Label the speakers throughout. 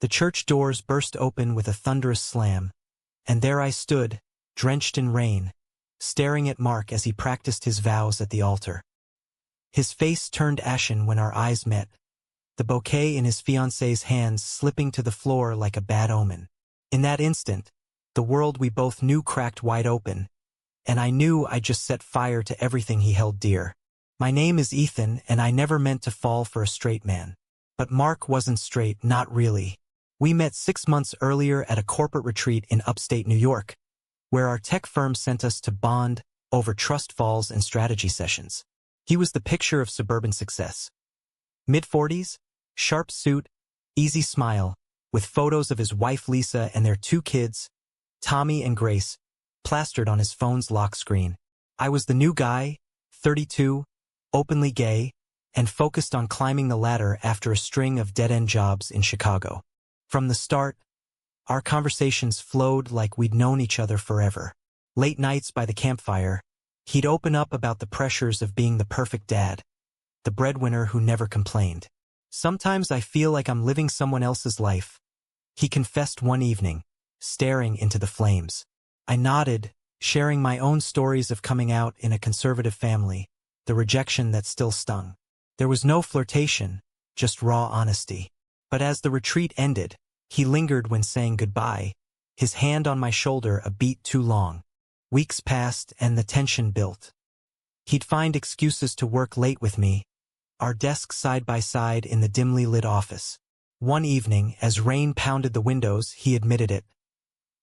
Speaker 1: The church doors burst open with a thunderous slam, and there I stood, drenched in rain, staring at Mark as he practiced his vows at the altar. His face turned ashen when our eyes met, the bouquet in his fiancée's hands slipping to the floor like a bad omen. In that instant, the world we both knew cracked wide open, and I knew I'd just set fire to everything he held dear. My name is Ethan, and I never meant to fall for a straight man. But Mark wasn't straight, not really. We met 6 months earlier at a corporate retreat in upstate New York, where our tech firm sent us to bond over trust falls and strategy sessions. He was the picture of suburban success. Mid-40s, sharp suit, easy smile, with photos of his wife Lisa and their 2 kids, Tommy and Grace, plastered on his phone's lock screen. I was the new guy, 32, openly gay, and focused on climbing the ladder after a string of dead-end jobs in Chicago. From the start, our conversations flowed like we'd known each other forever. Late nights by the campfire, he'd open up about the pressures of being the perfect dad, the breadwinner who never complained. Sometimes I feel like I'm living someone else's life, he confessed one evening, staring into the flames. I nodded, sharing my own stories of coming out in a conservative family, the rejection that still stung. There was no flirtation, just raw honesty. But as the retreat ended, he lingered when saying goodbye, his hand on my shoulder a beat too long. Weeks passed and the tension built. He'd find excuses to work late with me, our desks side by side in the dimly lit office. One evening, as rain pounded the windows, he admitted it.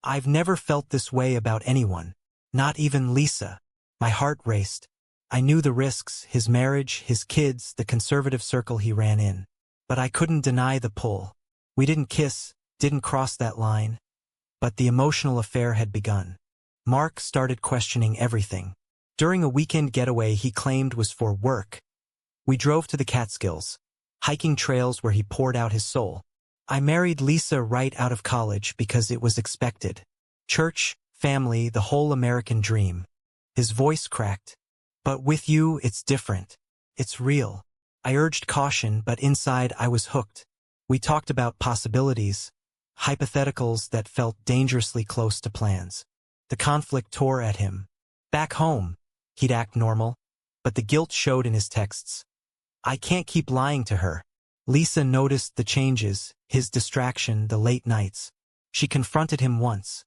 Speaker 1: I've never felt this way about anyone, not even Lisa. My heart raced. I knew the risks, his marriage, his kids, the conservative circle he ran in. But I couldn't deny the pull. We didn't kiss, didn't cross that line. But the emotional affair had begun. Mark started questioning everything. During a weekend getaway he claimed was for work, we drove to the Catskills, hiking trails where he poured out his soul. I married Lisa right out of college because it was expected. Church, family, the whole American dream. His voice cracked. But with you, it's different. It's real. I urged caution, but inside I was hooked. We talked about possibilities, hypotheticals that felt dangerously close to plans. The conflict tore at him. Back home, he'd act normal, but the guilt showed in his texts. I can't keep lying to her. Lisa noticed the changes, his distraction, the late nights. She confronted him once,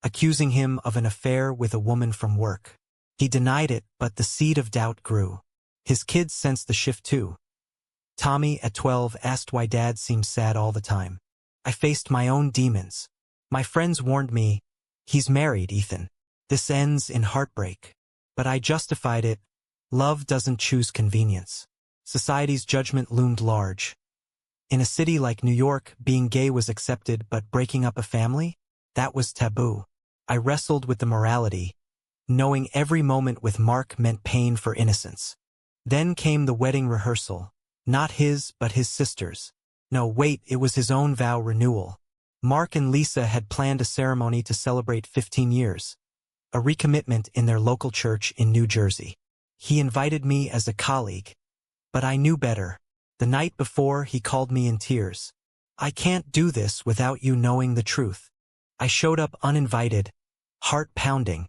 Speaker 1: accusing him of an affair with a woman from work. He denied it, but the seed of doubt grew. His kids sensed the shift too. Tommy, at 12, asked why Dad seemed sad all the time. I faced my own demons. My friends warned me, he's married, Ethan. This ends in heartbreak. But I justified it. Love doesn't choose convenience. Society's judgment loomed large. In a city like New York, being gay was accepted, but breaking up a family? That was taboo. I wrestled with the morality, knowing every moment with Mark meant pain for innocence. Then came the wedding rehearsal. Not his, but his sister's. No, wait, it was his own vow renewal. Mark and Lisa had planned a ceremony to celebrate 15 years. A recommitment in their local church in New Jersey. He invited me as a colleague. But I knew better. The night before, he called me in tears. I can't do this without you knowing the truth. I showed up uninvited, heart pounding,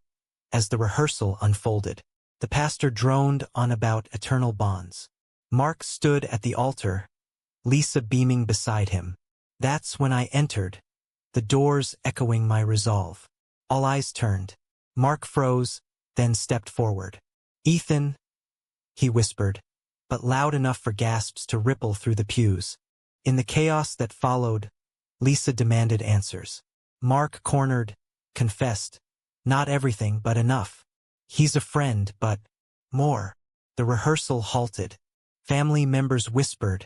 Speaker 1: as the rehearsal unfolded. The pastor droned on about eternal bonds. Mark stood at the altar, Lisa beaming beside him. That's when I entered, the doors echoing my resolve. All eyes turned. Mark froze, then stepped forward. Ethan, he whispered, but loud enough for gasps to ripple through the pews. In the chaos that followed, Lisa demanded answers. Mark cornered, confessed. Not everything, but enough. He's a friend, but more. The rehearsal halted. Family members whispered,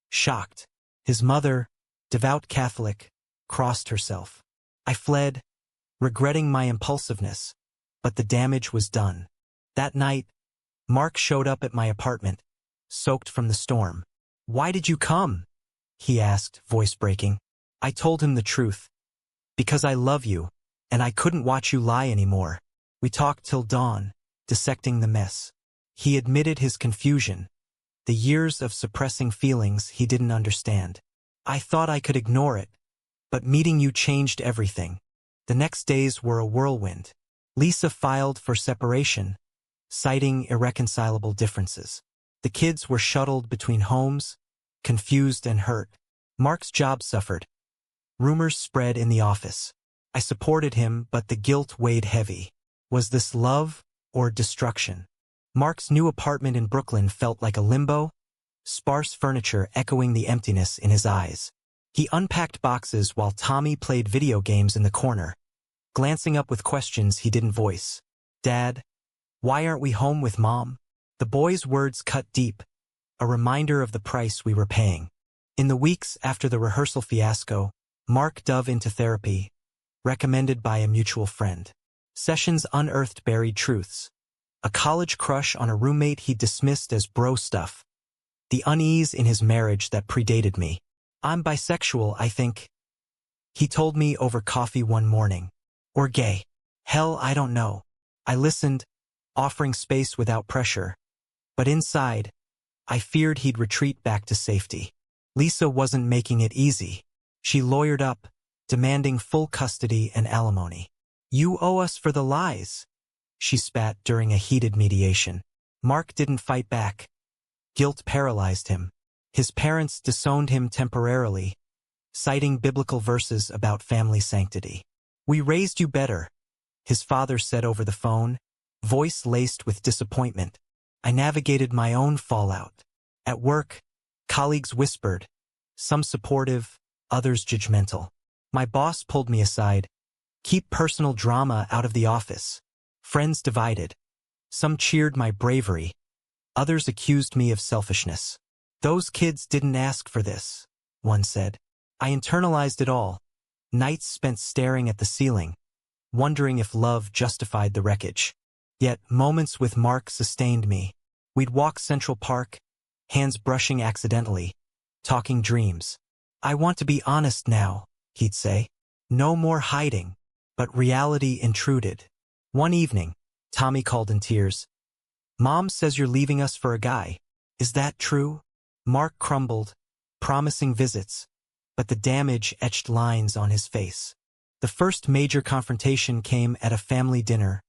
Speaker 1: shocked. His mother, devout Catholic, crossed herself. I fled, regretting my impulsiveness, but the damage was done. That night, Mark showed up at my apartment, soaked from the storm. Why did you come? He asked, voice breaking. I told him the truth. Because I love you, and I couldn't watch you lie anymore. We talked till dawn, dissecting the mess. He admitted his confusion, the years of suppressing feelings he didn't understand. I thought I could ignore it, But meeting you changed everything. The next days were a whirlwind. Lisa filed for separation, citing irreconcilable differences. The kids were shuttled between homes, confused and hurt. Mark's job suffered. Rumors spread in the office. I supported him, but the guilt weighed heavy. Was this love or destruction? Mark's new apartment in Brooklyn felt like a limbo, sparse furniture echoing the emptiness in his eyes. He unpacked boxes while Tommy played video games in the corner, glancing up with questions he didn't voice. "Dad, why aren't we home with Mom?" The boy's words cut deep, a reminder of the price we were paying. In the weeks after the rehearsal fiasco, Mark dove into therapy, recommended by a mutual friend. Sessions unearthed buried truths. A college crush on a roommate he dismissed as bro stuff. The unease in his marriage that predated me. "I'm bisexual, I think," he told me over coffee one morning. "Or gay. Hell, I don't know." I listened, offering space without pressure. But inside, I feared he'd retreat back to safety. Lisa wasn't making it easy. She lawyered up, demanding full custody and alimony. "You owe us for the lies," she spat during a heated mediation. Mark didn't fight back. Guilt paralyzed him. His parents disowned him temporarily, citing biblical verses about family sanctity. "We raised you better," his father said over the phone, voice laced with disappointment. I navigated my own fallout. At work, colleagues whispered, some supportive, others judgmental. My boss pulled me aside. "Keep personal drama out of the office." Friends divided. Some cheered my bravery. Others accused me of selfishness. "Those kids didn't ask for this," one said. I internalized it all. Nights spent staring at the ceiling, wondering if love justified the wreckage. Yet moments with Mark sustained me. We'd walk Central Park, hands brushing accidentally, talking dreams. "I want to be honest now," he'd say. "No more hiding." But reality intruded. One evening, Tommy called in tears. "Mom says you're leaving us for a guy. Is that true?" Mark crumbled, promising visits, but the damage etched lines on his face. The first major confrontation came at a family dinner,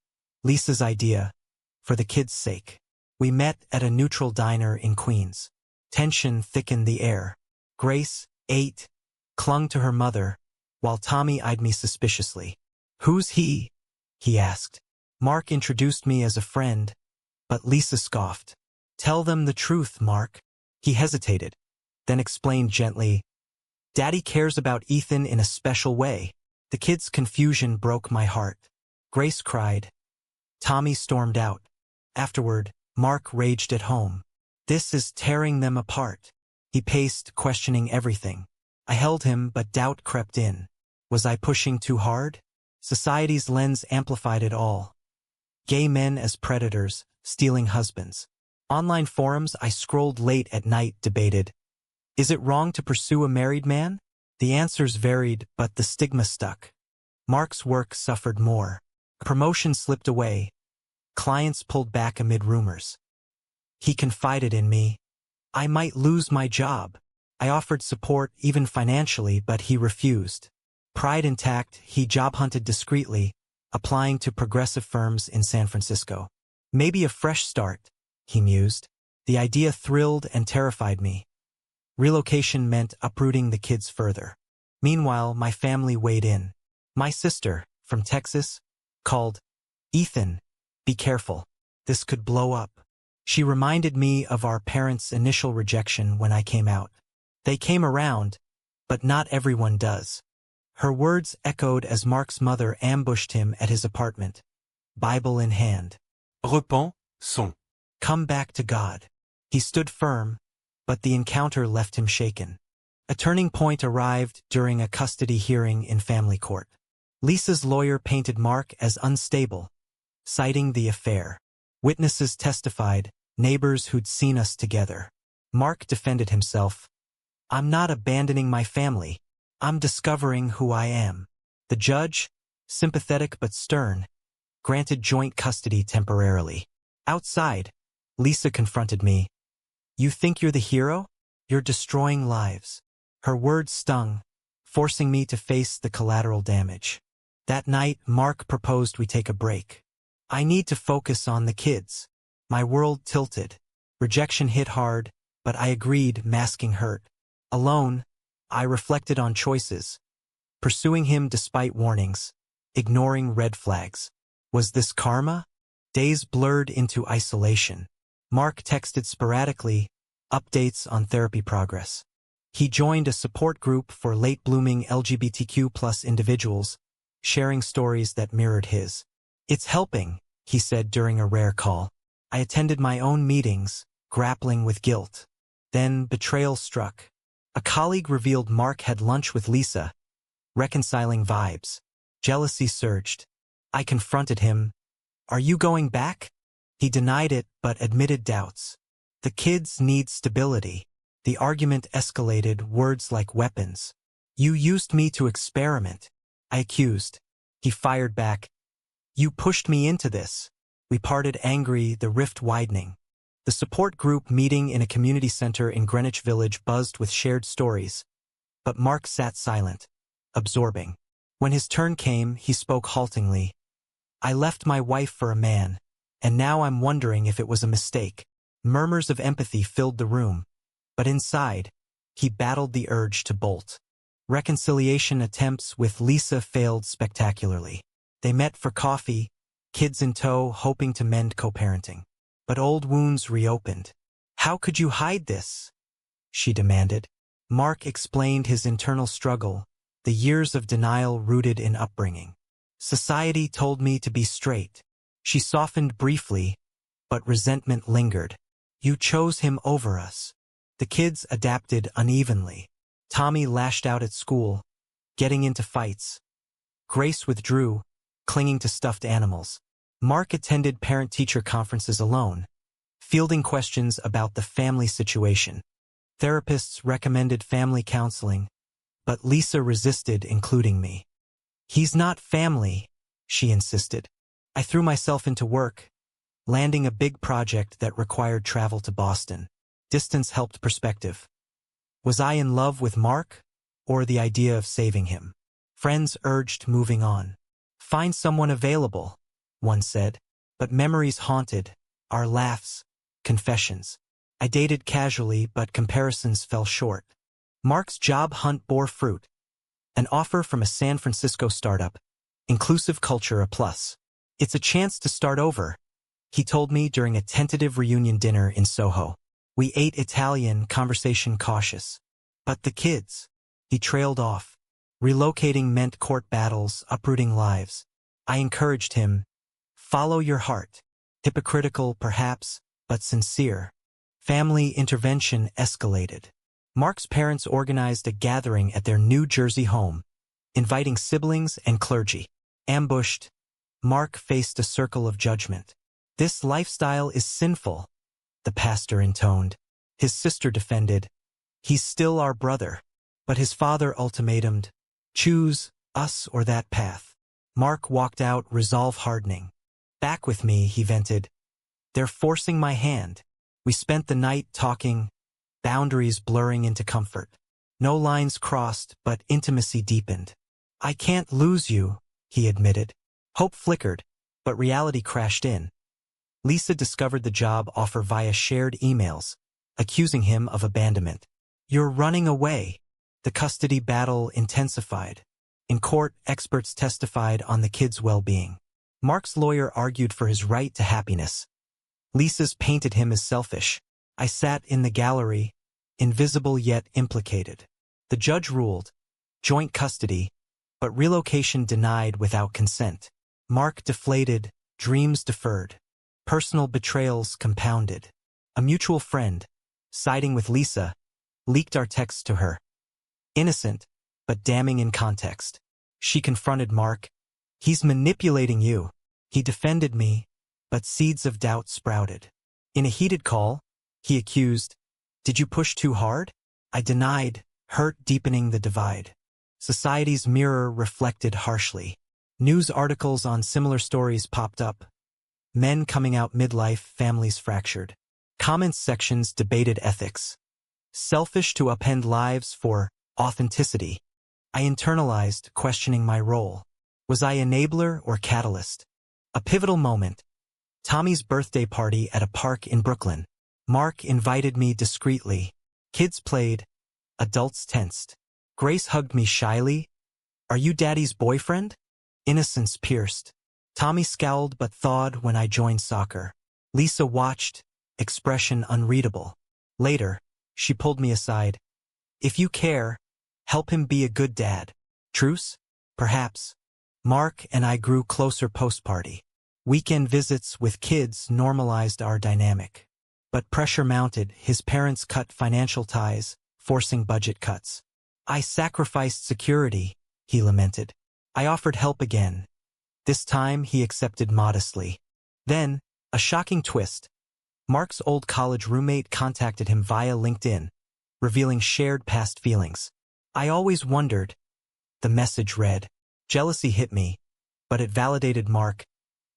Speaker 1: Lisa's idea, for the kids' sake. We met at a neutral diner in Queens. Tension thickened the air. Grace, 8, clung to her mother, while Tommy eyed me suspiciously. "Who's he?" he asked. Mark introduced me as a friend, but Lisa scoffed. "Tell them the truth, Mark." He hesitated, then explained gently, "Daddy cares about Ethan in a special way." The kids' confusion broke my heart. Grace cried. Tommy stormed out. Afterward, Mark raged at home. "This is tearing them apart." He paced, questioning everything. I held him, but doubt crept in. Was I pushing too hard? Society's lens amplified it all. Gay men as predators, stealing husbands. Online forums I scrolled late at night debated, is it wrong to pursue a married man? The answers varied, but the stigma stuck. Mark's work suffered more. Promotion slipped away. Clients pulled back amid rumors. He confided in me. I might lose my job. I offered support, even financially, but he refused. Pride intact, he job-hunted discreetly, applying to progressive firms in San Francisco. Maybe a fresh start, he mused. The idea thrilled and terrified me. Relocation meant uprooting the kids further. Meanwhile, my family weighed in. My sister, from Texas, called, "Ethan, be careful. This could blow up." She reminded me of our parents' initial rejection when I came out. They came around, but not everyone does. Her words echoed as Mark's mother ambushed him at his apartment, Bible in hand.
Speaker 2: Repens, son.
Speaker 1: Come back to God. He stood firm, but the encounter left him shaken. A turning point arrived during a custody hearing in family court. Lisa's lawyer painted Mark as unstable, citing the affair. Witnesses testified, neighbors who'd seen us together. Mark defended himself. "I'm not abandoning my family. I'm discovering who I am." The judge, sympathetic but stern, granted joint custody temporarily. Outside, Lisa confronted me. "You think you're the hero? You're destroying lives." Her words stung, forcing me to face the collateral damage. That night, Mark proposed we take a break. I need to focus on the kids. My world tilted. Rejection hit hard, but I agreed, masking hurt. Alone, I reflected on choices. Pursuing him despite warnings. Ignoring red flags. Was this karma? Days blurred into isolation. Mark texted sporadically, updates on therapy progress. He joined a support group for late-blooming LGBTQ+ individuals, sharing stories that mirrored his. "It's helping," he said during a rare call. I attended my own meetings, grappling with guilt. Then betrayal struck. A colleague revealed Mark had lunch with Lisa, reconciling vibes. Jealousy surged. I confronted him. "Are you going back?" He denied it but admitted doubts. The kids need stability. The argument escalated, words like weapons. "You used me to experiment," I accused. He fired back. "You pushed me into this." We parted angry, the rift widening. The support group meeting in a community center in Greenwich Village buzzed with shared stories. But Mark sat silent, absorbing. When his turn came, he spoke haltingly. "I left my wife for a man, and now I'm wondering if it was a mistake." Murmurs of empathy filled the room. But inside, he battled the urge to bolt. Reconciliation attempts with Lisa failed spectacularly. They met for coffee, kids in tow, hoping to mend co-parenting. But old wounds reopened. "How could you hide this?" she demanded. Mark explained his internal struggle, the years of denial rooted in upbringing. "Society told me to be straight." She softened briefly, but resentment lingered. "You chose him over us." The kids adapted unevenly. Tommy lashed out at school, getting into fights. Grace withdrew, clinging to stuffed animals. Mark attended parent-teacher conferences alone, fielding questions about the family situation. Therapists recommended family counseling, but Lisa resisted including me. "He's not family," she insisted. I threw myself into work, landing a big project that required travel to Boston. Distance helped perspective. Was I in love with Mark, or the idea of saving him? Friends urged moving on. "Find someone available," one said. But memories haunted, our laughs, confessions. I dated casually, but comparisons fell short. Mark's job hunt bore fruit. An offer from a San Francisco startup. Inclusive culture a plus. "It's a chance to start over," he told me during a tentative reunion dinner in Soho. We ate Italian, conversation cautious. But the kids. He trailed off. Relocating meant court battles, uprooting lives. I encouraged him. Follow your heart. Hypocritical, perhaps, but sincere. Family intervention escalated. Mark's parents organized a gathering at their New Jersey home, inviting siblings and clergy. Ambushed, Mark faced a circle of judgment. "This lifestyle is sinful," the pastor intoned. His sister defended. "He's still our brother." But his father ultimatumed. "Choose us or that path." Mark walked out, resolve hardening. "Back with me," he vented. "They're forcing my hand." We spent the night talking, boundaries blurring into comfort. No lines crossed, but intimacy deepened. "I can't lose you," he admitted. Hope flickered, but reality crashed in. Lisa discovered the job offer via shared emails, accusing him of abandonment. "You're running away." The custody battle intensified. In court, experts testified on the kids' well-being. Mark's lawyer argued for his right to happiness. Lisa's painted him as selfish. I sat in the gallery, invisible yet implicated. The judge ruled, joint custody, but relocation denied without consent. Mark deflated, dreams deferred. Personal betrayals compounded. A mutual friend, siding with Lisa, leaked our texts to her. Innocent, but damning in context. She confronted Mark. "He's manipulating you." He defended me, but seeds of doubt sprouted. In a heated call, he accused, "Did you push too hard?" I denied, hurt deepening the divide. Society's mirror reflected harshly. News articles on similar stories popped up. Men coming out midlife, families fractured. Comments sections debated ethics. Selfish to upend lives for authenticity. I internalized, questioning my role. Was I enabler or catalyst? A pivotal moment. Tommy's birthday party at a park in Brooklyn. Mark invited me discreetly. Kids played. Adults tensed. Grace hugged me shyly. Are you Daddy's boyfriend? Innocence pierced. Tommy scowled but thawed when I joined soccer. Lisa watched, expression unreadable. Later, she pulled me aside. If you care, help him be a good dad. Truce? Perhaps. Mark and I grew closer post-party. Weekend visits with kids normalized our dynamic. But pressure mounted, his parents cut financial ties, forcing budget cuts. I sacrificed security, he lamented. I offered help again. This time he accepted modestly. Then, a shocking twist. Mark's old college roommate contacted him via LinkedIn, revealing shared past feelings. I always wondered. The message read. Jealousy hit me, but it validated Mark.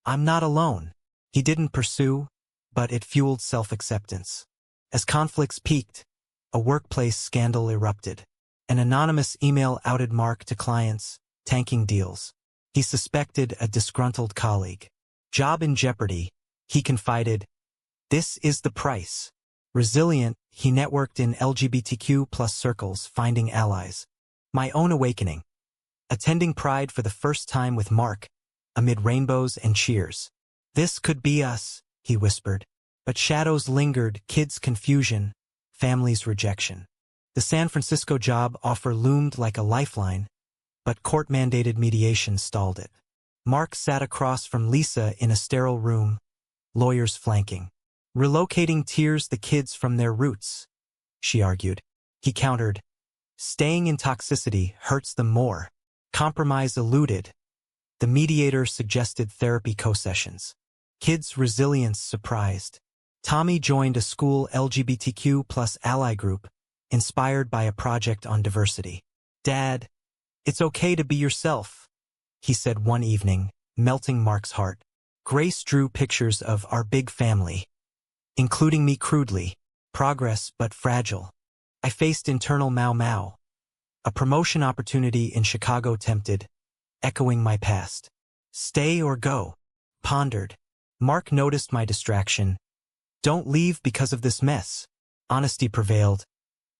Speaker 1: I'm not alone. He didn't pursue, but it fueled self-acceptance. As conflicts peaked, a workplace scandal erupted. An anonymous email outed Mark to clients, tanking deals. He suspected a disgruntled colleague. Job in jeopardy, he confided. This is the price. Resilient, he networked in LGBTQ+ circles, finding allies. My own awakening. Attending Pride for the first time with Mark, amid rainbows and cheers. This could be us, he whispered. But shadows lingered, kids' confusion, families' rejection. The San Francisco job offer loomed like a lifeline, but court-mandated mediation stalled it. Mark sat across from Lisa in a sterile room, lawyers flanking. Relocating tears the kids from their roots, she argued. He countered. Staying in toxicity hurts them more. Compromise eluded. The mediator suggested therapy co-sessions. Kids' resilience surprised. Tommy joined a school LGBTQ+ ally group, inspired by a project on diversity. Dad, it's okay to be yourself, he said one evening, melting Mark's heart. Grace drew pictures of our big family, including me crudely. Progress but fragile. I faced internal mau. A promotion opportunity in Chicago tempted, echoing my past. Stay or go? Pondered. Mark noticed my distraction. Don't leave because of this mess. Honesty prevailed.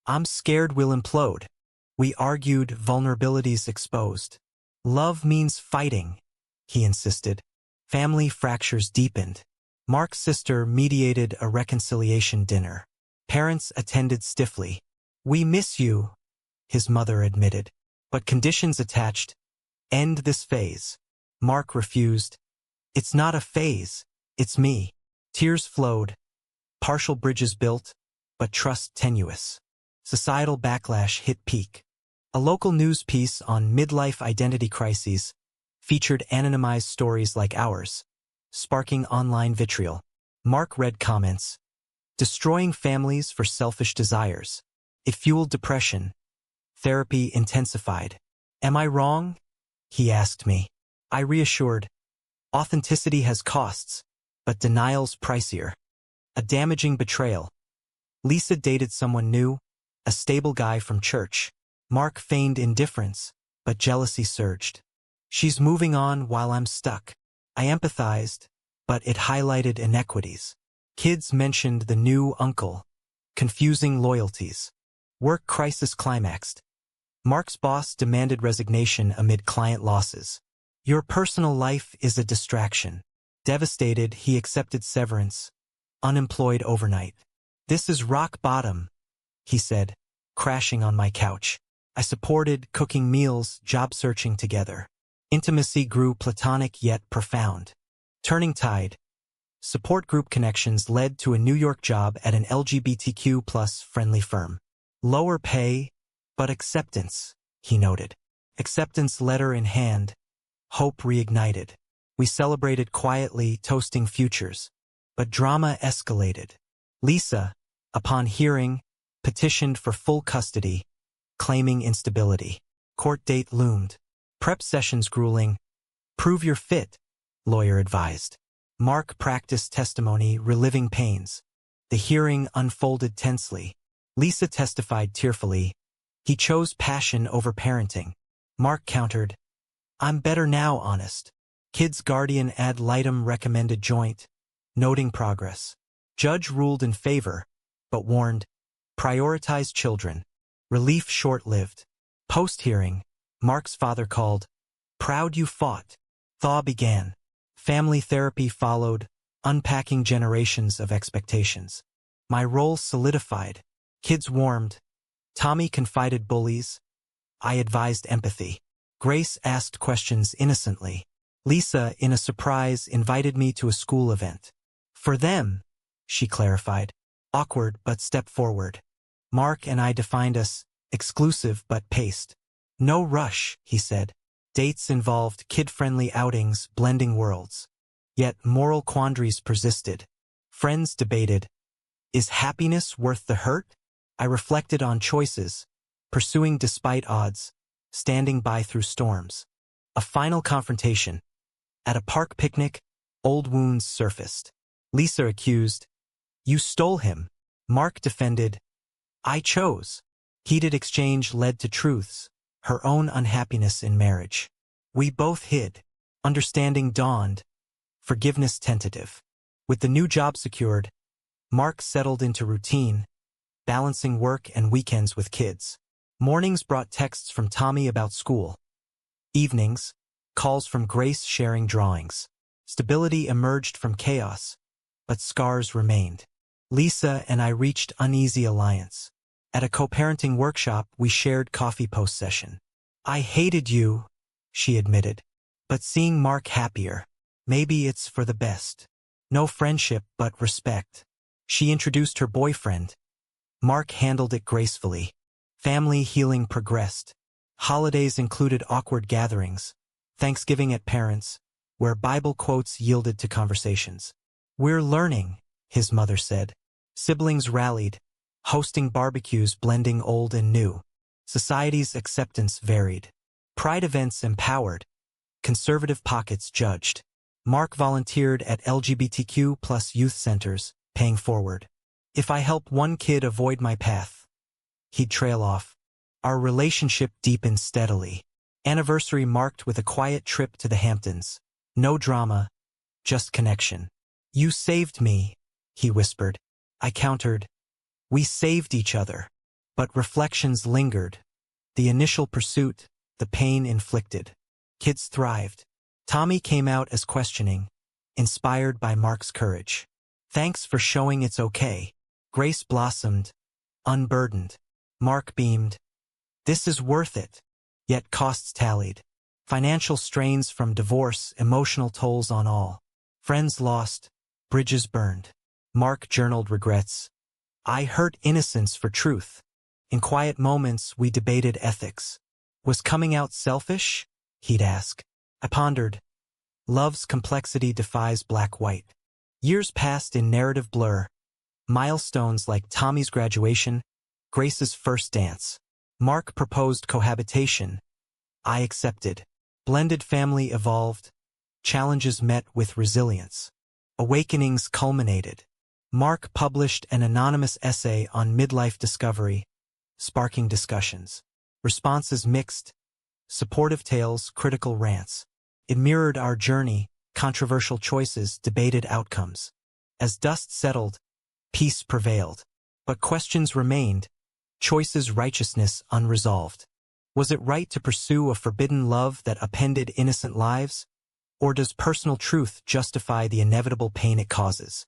Speaker 1: I'm scared we'll implode. We argued, vulnerabilities exposed. Love means fighting, he insisted. Family fractures deepened. Mark's sister mediated a reconciliation dinner. Parents attended stiffly. We miss you, his mother admitted. But conditions attached. End this phase. Mark refused. It's not a phase. It's me. Tears flowed. Partial bridges built, but trust tenuous. Societal backlash hit peak. A local news piece on midlife identity crises featured anonymized stories like ours, sparking online vitriol. Mark read comments. Destroying families for selfish desires. It fueled depression. Therapy intensified. Am I wrong? He asked me. I reassured. Authenticity has costs, but denial's pricier. A damaging betrayal. Lisa dated someone new, a stable guy from church. Mark feigned indifference, but jealousy surged. She's moving on while I'm stuck. I empathized, but it highlighted inequities. Kids mentioned the new uncle. Confusing loyalties. Work crisis climaxed. Mark's boss demanded resignation amid client losses. Your personal life is a distraction. Devastated, he accepted severance. Unemployed overnight. This is rock bottom, he said, crashing on my couch. I supported, cooking meals, job searching together. Intimacy grew platonic yet profound. Turning tide. Support group connections led to a New York job at an LGBTQ+ friendly firm. Lower pay, but acceptance, he noted. Acceptance letter in hand. Hope reignited. We celebrated quietly, toasting futures. But drama escalated. Lisa, upon hearing, petitioned for full custody, claiming instability. Court date loomed. Prep sessions grueling. Prove you're fit, lawyer advised. Mark practiced testimony, reliving pains. The hearing unfolded tensely. Lisa testified tearfully. He chose passion over parenting. Mark countered, I'm better now, honest. Kid's guardian ad litem recommended joint, noting progress. Judge ruled in favor, but warned, prioritize children. Relief short-lived. Post-hearing, Mark's father called, proud you fought. Thaw began. Family therapy followed, unpacking generations of expectations. My role solidified. Kids warmed. Tommy confided bullies. I advised empathy. Grace asked questions innocently. Lisa, in a surprise, invited me to a school event. For them, she clarified. Awkward but step forward. Mark and I defined us, exclusive but paced. No rush, he said. Dates involved kid-friendly outings, blending worlds. Yet moral quandaries persisted. Friends debated, is happiness worth the hurt? I reflected on choices, pursuing despite odds, standing by through storms. A final confrontation. At a park picnic, old wounds surfaced. Lisa accused, you stole him. Mark defended, I chose. Heated exchange led to truths, her own unhappiness in marriage. We both hid. Understanding dawned, forgiveness tentative. With the new job secured, Mark settled into routine, balancing work and weekends with kids. Mornings brought texts from Tommy about school. Evenings, calls from Grace sharing drawings. Stability emerged from chaos, but scars remained. Lisa and I reached uneasy alliance. At a co-parenting workshop, we shared coffee post-session. I hated you, she admitted, but seeing Mark happier, maybe it's for the best. No friendship, but respect. She introduced her boyfriend. Mark handled it gracefully. Family healing progressed. Holidays included awkward gatherings. Thanksgiving at parents', where Bible quotes yielded to conversations. We're learning, his mother said. Siblings rallied, hosting barbecues blending old and new. Society's acceptance varied. Pride events empowered. Conservative pockets judged. Mark volunteered at LGBTQ plus youth centers, paying forward. If I help one kid avoid my path, he'd trail off. Our relationship deepened steadily. Anniversary marked with a quiet trip to the Hamptons. No drama, just connection. You saved me, he whispered. I countered. We saved each other. But reflections lingered. The initial pursuit, the pain inflicted. Kids thrived. Tommy came out as questioning, inspired by Mark's courage. Thanks for showing it's okay. Grace blossomed, unburdened. Mark beamed. This is worth it. Yet costs tallied. Financial strains from divorce, emotional tolls on all. Friends lost, bridges burned. Mark journaled regrets. I hurt innocence for truth. In quiet moments, we debated ethics. Was coming out selfish? He'd ask. I pondered. Love's complexity defies black-white. Years passed in narrative blur. Milestones like Tommy's graduation, Grace's first dance. Mark proposed cohabitation. I accepted. Blended family evolved. Challenges met with resilience. Awakenings culminated. Mark published an anonymous essay on midlife discovery, sparking discussions. Responses mixed. Supportive tales, critical rants. It mirrored our journey, controversial choices, debated outcomes. As dust settled, peace prevailed. But questions remained. Choices' righteousness unresolved. Was it right to pursue a forbidden love that upended innocent lives? Or does personal truth justify the inevitable pain it causes?